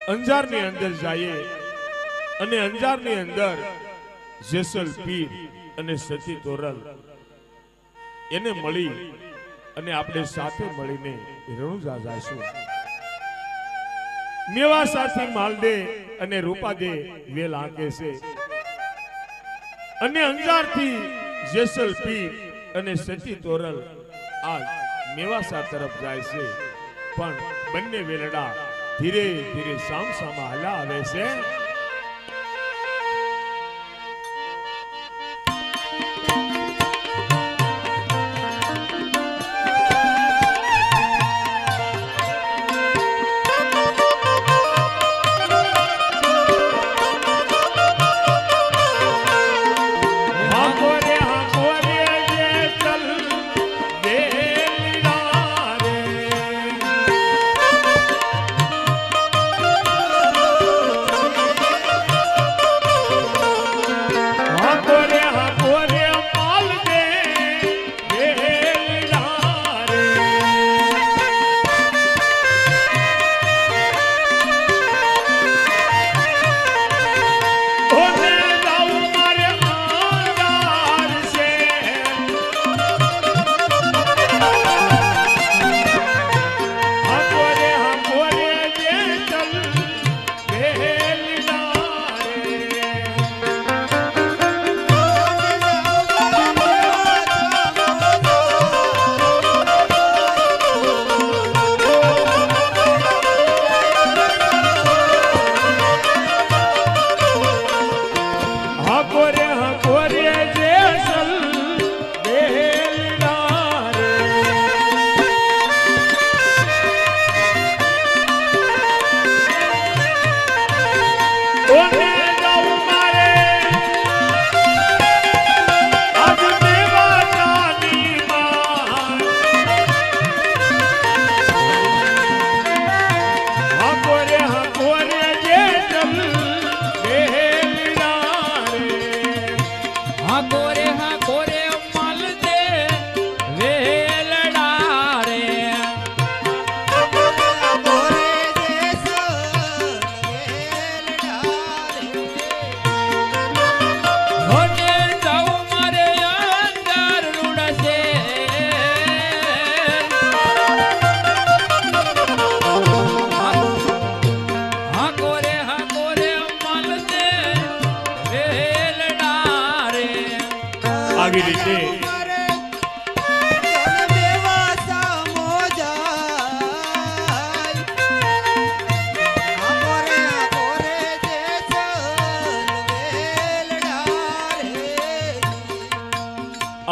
અંજારની અંદર જઈએ અને અંજારની અંદર જેસલ પીર અને સતી તોરલ એને મળી અને આપણે સાથે મળીને રણુજા જઈશું. મેવા સાથી માલદે અને રૂપાદે વેલ આંકે છે અને અંજારથી જેસલ પીર અને સતી તોરલ આ મેવાસા તરફ જાય છે, પણ બંને વેલડા ધીરે ધીરે સામસામા હાલા આવે છે.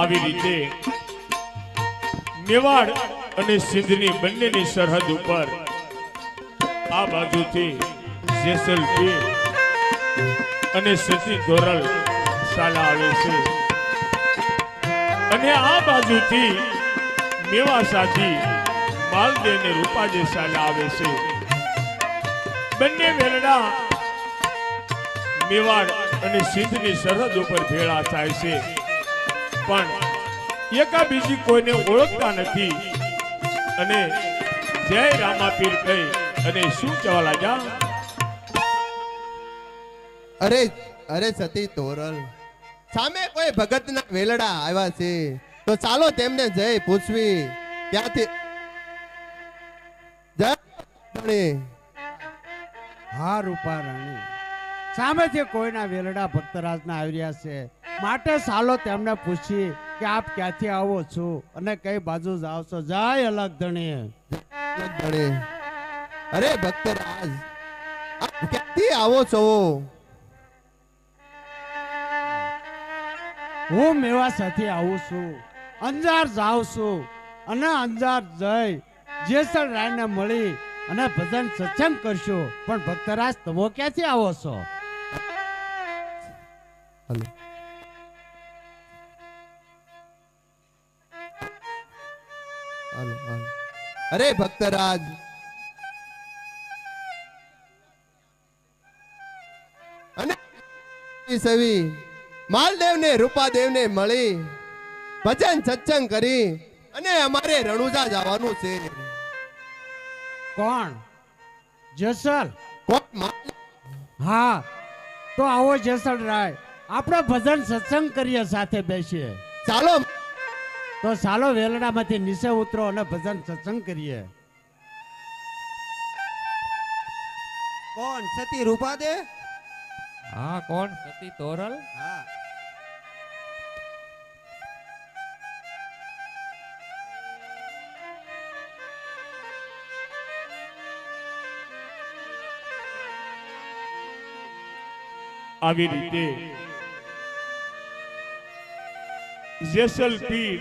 આવી રીતે મેવાડ અને સિંધની બંનેની સરહદ ઉપર આ બાજુથી જેસલ પીર અને સતી તોરલ સાલા આવે છે અને આ બાજુથી મેવાસાથી માલદે અને રૂપાદે સાલા આવે છે. બંને વેલડા મેવાડ અને સિંધની સરહદ ઉપર ભેળા થાય છે, પણ એકા બીજી કોઈને ઓળખતા નથી અને જય રામાપીર કહી અને શું કહેવા લાગ્યા? અરે અરે સતી તોરલ, સામે કોઈ ભગતના વેલડા આવ્યા છે તો ચાલો તેમને જય પૂછવી. ત્યાંથી જય રાણી. હા રૂપા રાણી, સામેથી કોઈના વેલડા ભક્તરાજના આવી રહ્યા છે, માટે ચાલો તેમને પૂછી કે આપ ક્યાંથી આવો છો અને કઈ બાજુ જાઓ છો. જય અલગ ધણી. અરે ભક્તરાજ, આપ ક્યાંથી આવો છો? હું મેવા સાથે આવું છું, અંજાર જાઉં છું અને અંજાર જઈ જેસલ રાયને મળી અને ભજન સત્સંગ કરશું. પણ ભક્તરાજ, તમે ક્યાંથી આવો છો? હાલો. હાલો, હાલો. અરે ભક્તરાજ, અને સવી માલદેવ ને રૂપાદેવ ને મળી ભજન સત્સંગ કરી અને અમારે રણુજા જવાનું છે. કોણ? જેસલ? કોણ હા તો આવો જેસલરાય આપણે ભજન સત્સંગ કરીએ સાથે બેસીએ. ચાલો તો ચાલો વેલડામાંથી નીચે ઉતરો અને ભજન સત્સંગ કરીએ. કોણ સતી રૂપા દે? હા કોણ સતી તોરલ? હા. આવી રીતે જેસલ પીર,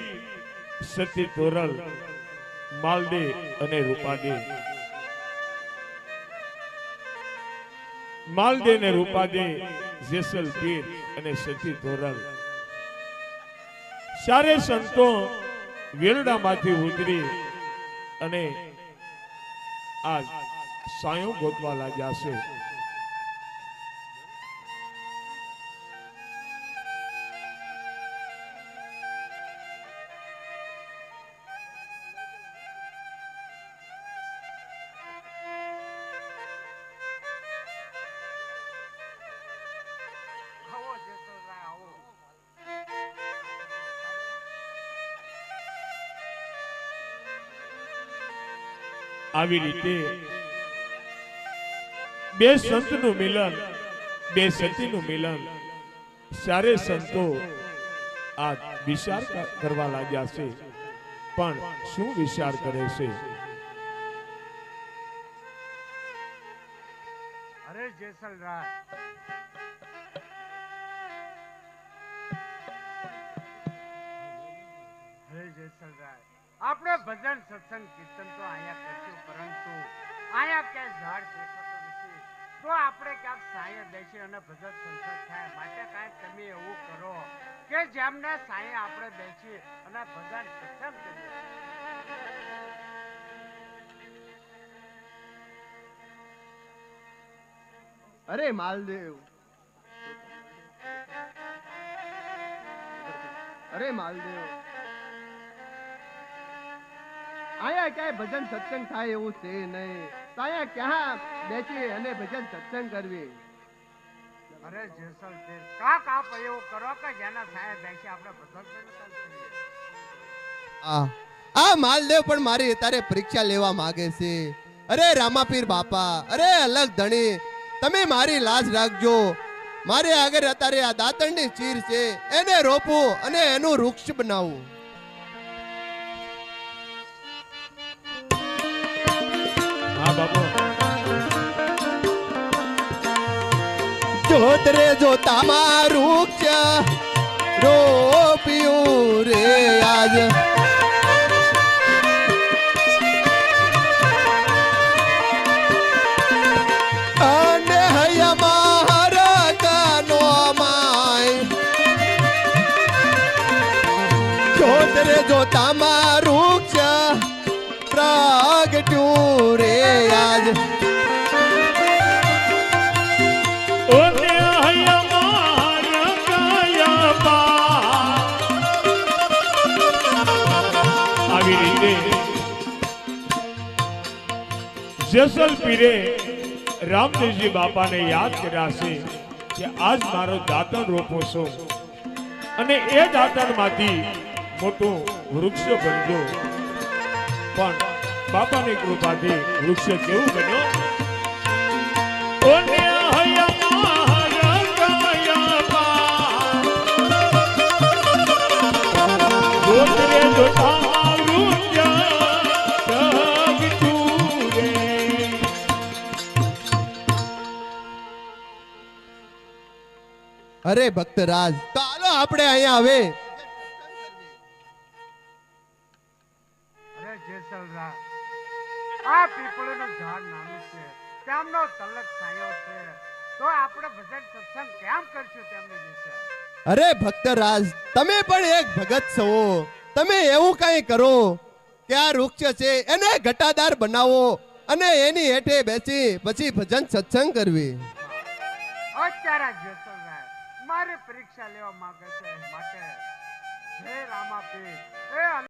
સતી તોરલ, માલદે અને રૂપાદે, માલદે ને રૂપાદે, જેસલ પીર અને સતી તોરલ ચારે સંતો વેલડામાંથી ઉતરી અને આ સાયો ગોતવા લાગ્યા છે. આવી રીતે બે સંતનું મિલન, બે સતીનું મિલન, ચારે સંતો આ વિચાર કરવા લાગ્યા છે. પણ શું વિચાર કરે છે? અરે જેસલરાય આપણે ભજન સત્સંગ કીર્તન તો અહીંયા કરશું, પરંતુ અહીંયા ક્યાંય ઝાડ દેખાતો નથી. તો આપણે ક્યાંક સાંયે બેસી અને ભજન સત્સંગ થાય. માટે કાંઈક તમે એવું કરો કે જેમને સાંયે આપણે બેસી અને ભજન સત્સંગ કરીએ. અરે માલદેવ, અરે માલદેવ, આયા ક્યાંય ભજન સત્સંગ થાય એવું છે નહીં. તો આયા ક્યાં બેસી અને ભજન સત્સંગ કરવી? અરે જેસલ પીર, કાક આપ એવું કરો કે જેના સાંયે બેસી આપણે ભજન સત્સંગ કરીએ. આ માલદેવ પણ મારી અત્યારે પરીક્ષા લેવા માંગે છે. અરે રામાપીર બાપા, અરે અલગ ધણી, તમે મારી લાજ રાખજો. મારે આગળ અત્યારે આ દાતણની ચીર છે, એને રોપવું અને એનું વૃક્ષ બનાવવું. હા બાપુ. જોતરે જો તમારું વૃક્ષ રોપ્યું રે આજ, અને હૈયામાં હરકનો માય. જોતરે જો તમારું વૃક્ષ પ્રગટ્યું રે આજ, આવી રીતે જેસલ પીરે રામદેવજી બાપાને યાદ કર્યા છે કે આજ મારો દાતણ રોપો છો અને એ દાતણમાંથી મોટું વૃક્ષ બનજો. પણ બાપાની કૃપાથી વૃક્ષ કેવું બન્યો? ઓને હૈયામાં હરકાયા ગોતરે જોતા અરે ભક્તરાજ, તો હાલો આપણે અહીંયા આવે. અરે જેસલરાય, આ પીપળનું ઝાડ નાનું છે, તેમનો તલક છાયો છે, તો આપણે ભજન સત્સંગ કેમ કરશું તેમની વિશે? અરે ભક્તરાજ, તમે પણ એક ભગત છો. તમે એવું કઈ કરો કે આ વૃક્ષ છે એને ઘટાદાર બનાવો અને એની હેઠે બેસી પછી ભજન સત્સંગ કરવી. અત્યારે જેસલરાય મારી પરીક્ષા લેવા માંગે છે, માટે હે રામાપીર,